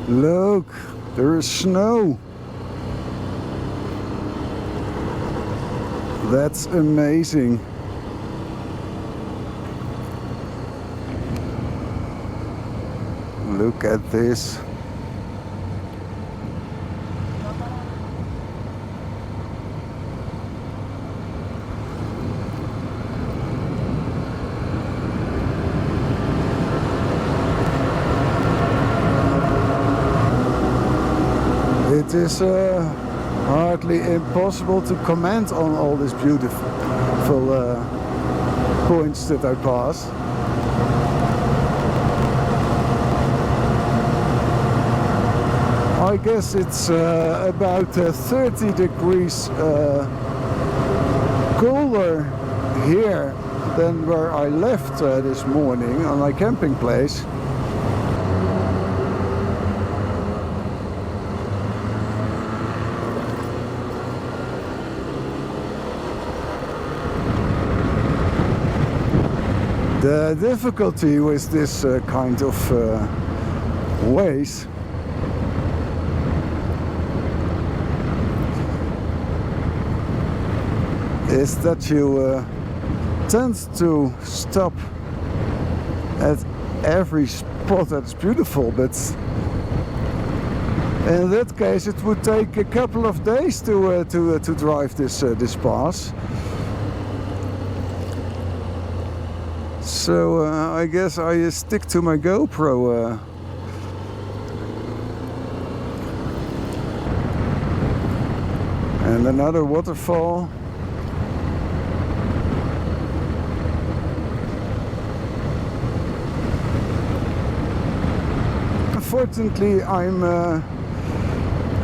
Look, there is snow. That's amazing. Look at this. It is hardly impossible to comment on all these beautiful points that I pass. I guess it's about 30 degrees cooler here than where I left this morning on my camping place. The difficulty with this kind of ways is that you tend to stop at every spot that's beautiful, but in that case it would take a couple of days to drive this pass. So I guess I stick to my GoPro. And another waterfall. Unfortunately, I'm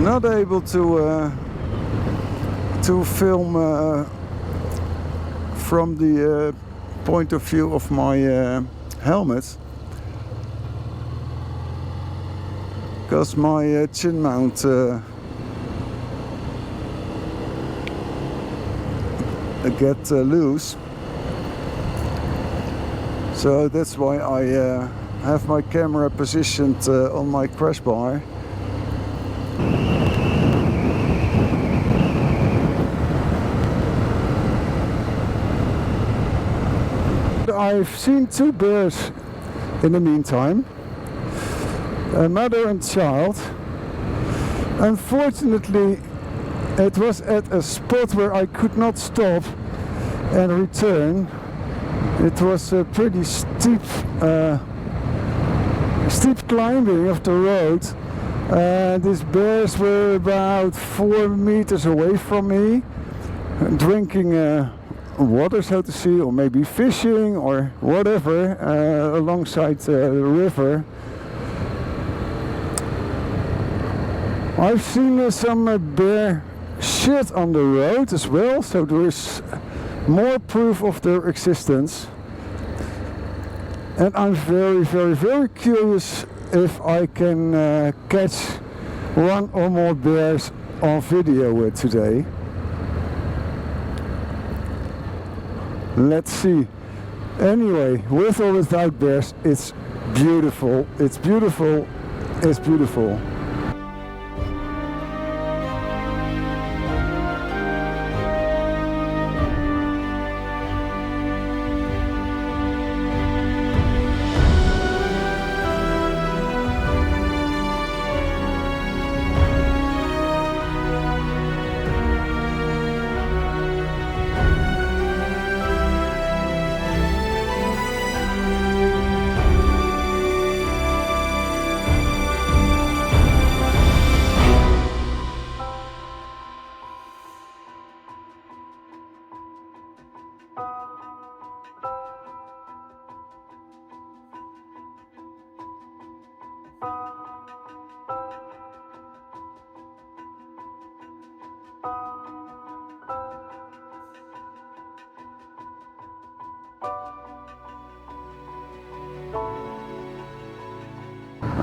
not able to film from the point of view of my helmet, because my chin mount get loose, so that's why I have my camera positioned on my crash bar. I've seen two bears in the meantime, a mother and child. Unfortunately, it was at a spot where I could not stop and return. It was a pretty steep climbing of the road. These bears were about 4 meters away from me, drinking water, so to see, or maybe fishing or whatever alongside the river. I've seen some bear shit on the road as well, so there is more proof of their existence. And I'm very, very, very curious if I can catch one or more bears on video today. Let's see. Anyway, with or without bears, it's beautiful. It's beautiful. It's beautiful.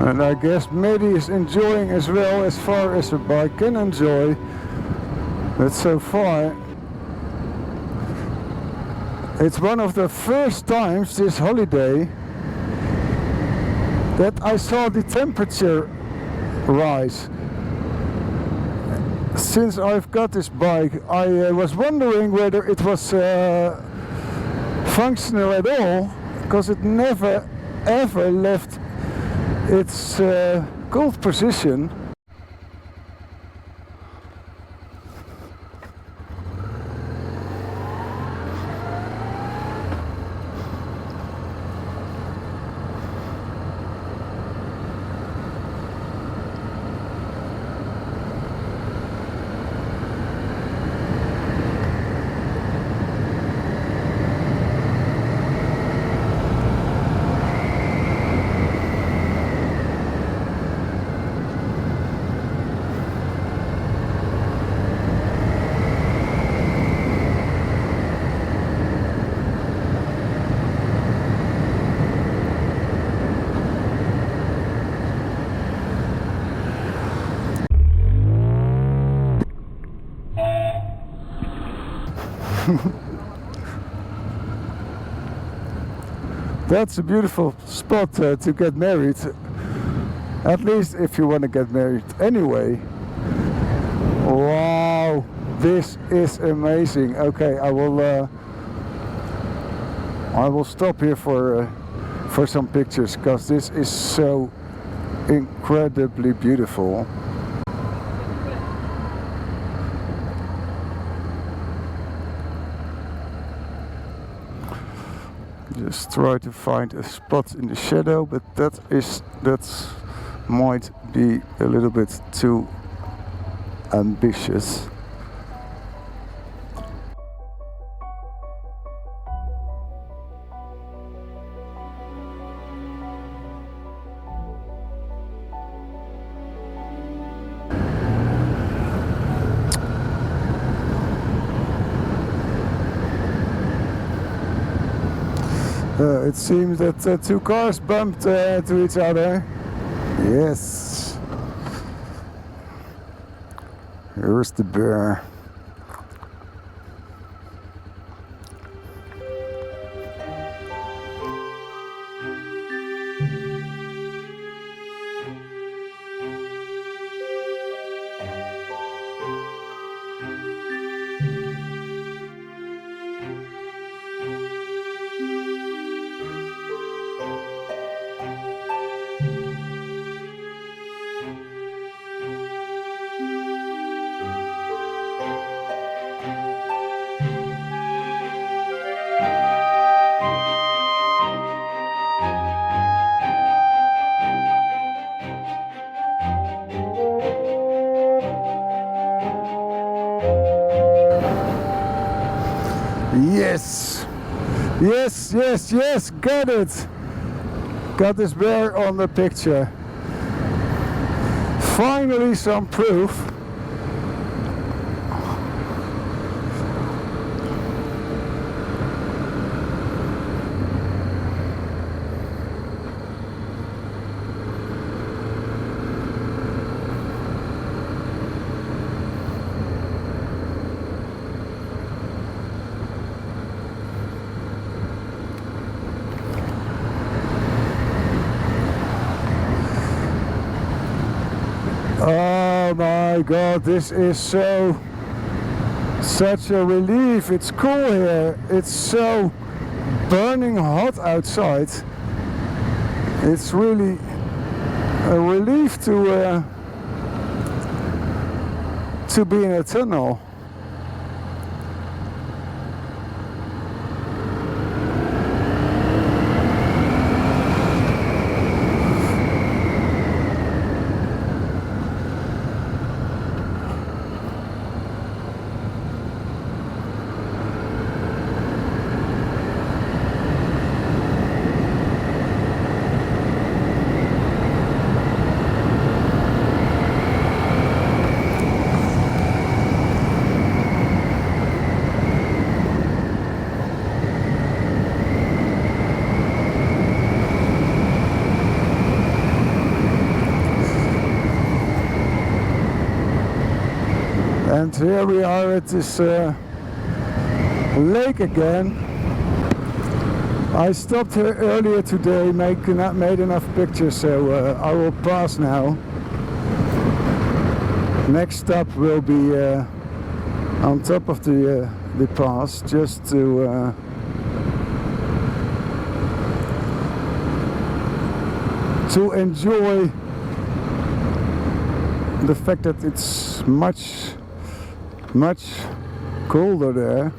And I guess Mehdi is enjoying as well, as far as a bike can enjoy. But so far, it's one of the first times this holiday that I saw the temperature rise. Since I've got this bike, I was wondering whether it was functional at all, because it never ever left its cold position. That's a beautiful spot to get married, at least if you want to get married anyway. Wow, this is amazing. Okay, I will stop here for some pictures, because this is so incredibly beautiful. Just try to find a spot in the shadow, but that might be a little bit too ambitious. It seems that two cars bumped to each other. Yes. Here's the bear. Yes, yes, yes, yes, got it. Got this bear on the picture. Finally some proof. Oh my god, this is such a relief. It's cool here. It's so burning hot outside. It's really a relief to be in a tunnel. And here we are at this lake again. I stopped here earlier today, made enough pictures, so I will pass now. Next stop will be on top of the pass, just to enjoy the fact that it's much colder there.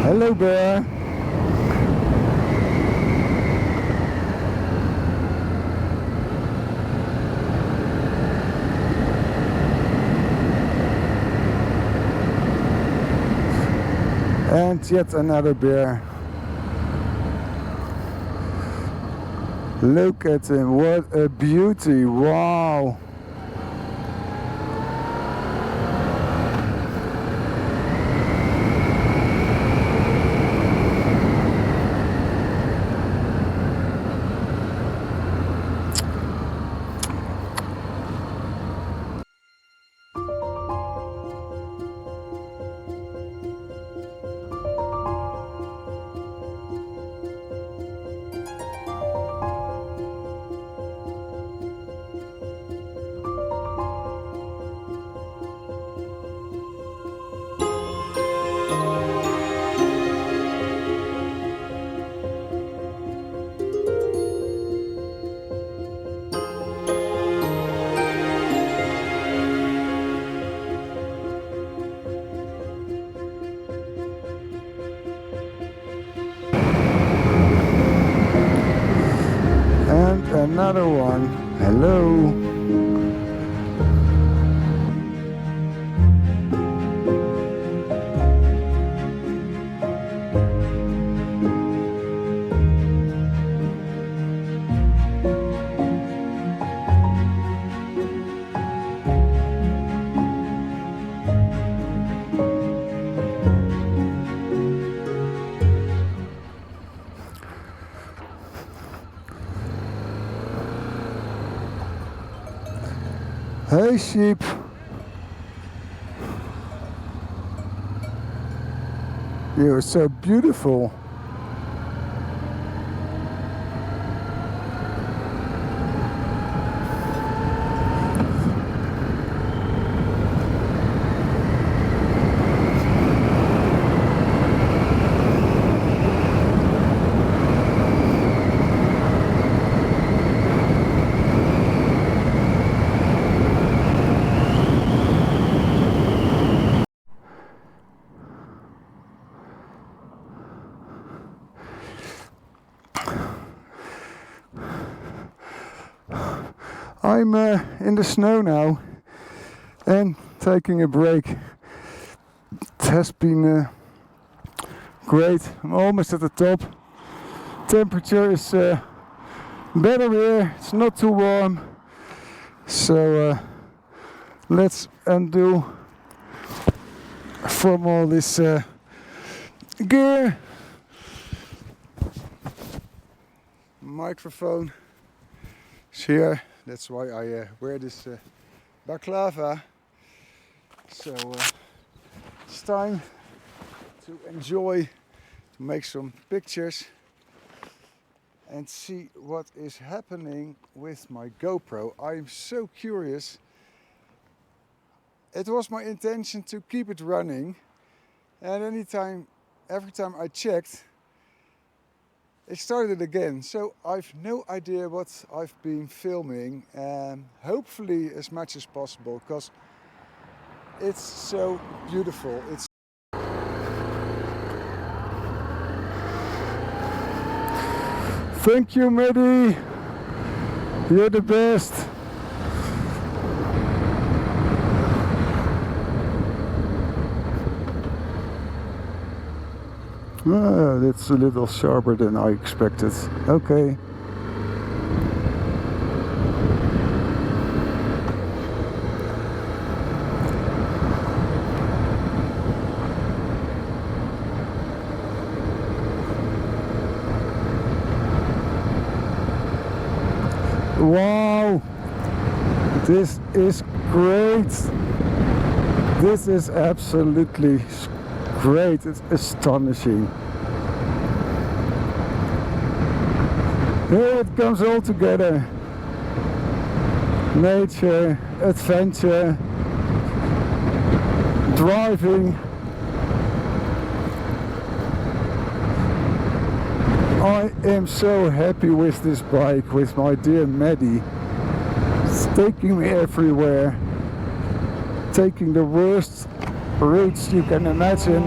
Hello, bear. And yet another bear. Look at him, what a beauty, wow. And another one. Hello. Hey sheep. You're so beautiful. I'm in the snow now and taking a break. It has been great. I'm almost at the top. Temperature is better here. It's not too warm. So let's undo from all this gear. Microphone is here. That's why I wear this baklava. So it's time to enjoy, to make some pictures and see what is happening with my GoPro. I'm so curious. It was my intention to keep it running, and every time I checked, it started again. So I've no idea what I've been filming, and hopefully as much as possible, because it's so beautiful. Thank you, Maddie. You're the best. That's a little sharper than I expected. Okay. Wow, this is great. This is absolutely great. It's astonishing. Here it comes all together. Nature, adventure, driving. I am so happy with this bike, with my dear Maddie. It's taking me everywhere, taking the worst routes you can imagine.